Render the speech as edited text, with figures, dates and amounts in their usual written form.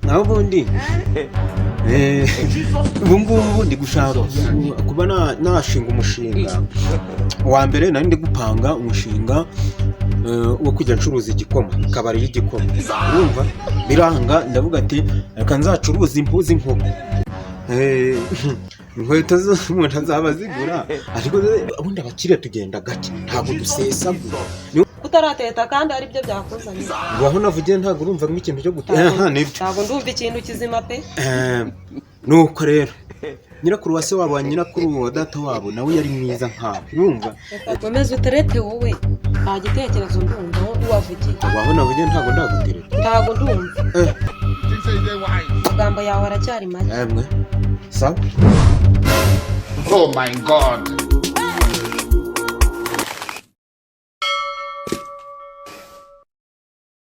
naho ubundi ubu ngubu ndi gushaka kuba nashinga umushinga wa mbere. nari ndi gupanga umushinga wo kujya ncuruza igikoma, kabari y'igikoma. urumva biranga, ndavuga ati reka nzacuruza impu z'inkoko. inkweto z'umuntu azaba zigura, ariko ubundi abakiriya tugenda gake, ntabwo dusesagura. Utarateta kandi ari byo byakuzanye. Waho navugiye ntabwo urumva nk'ikintu cyo guteka. Ntabwo ndumva ikintu kizima pe. Nuko rero nyirakuru wa se wabo wa nyirakuru wa data wabo nawe yari mwiza nkawe, urumva. Komeza uterete wowe, nta gitekerezo ndumva wavugiye. Waho navugiye ntabwo ndagutereta. Ntabwo ndumva. Amagambo yawe aracyari make. Sawa. Oh my God.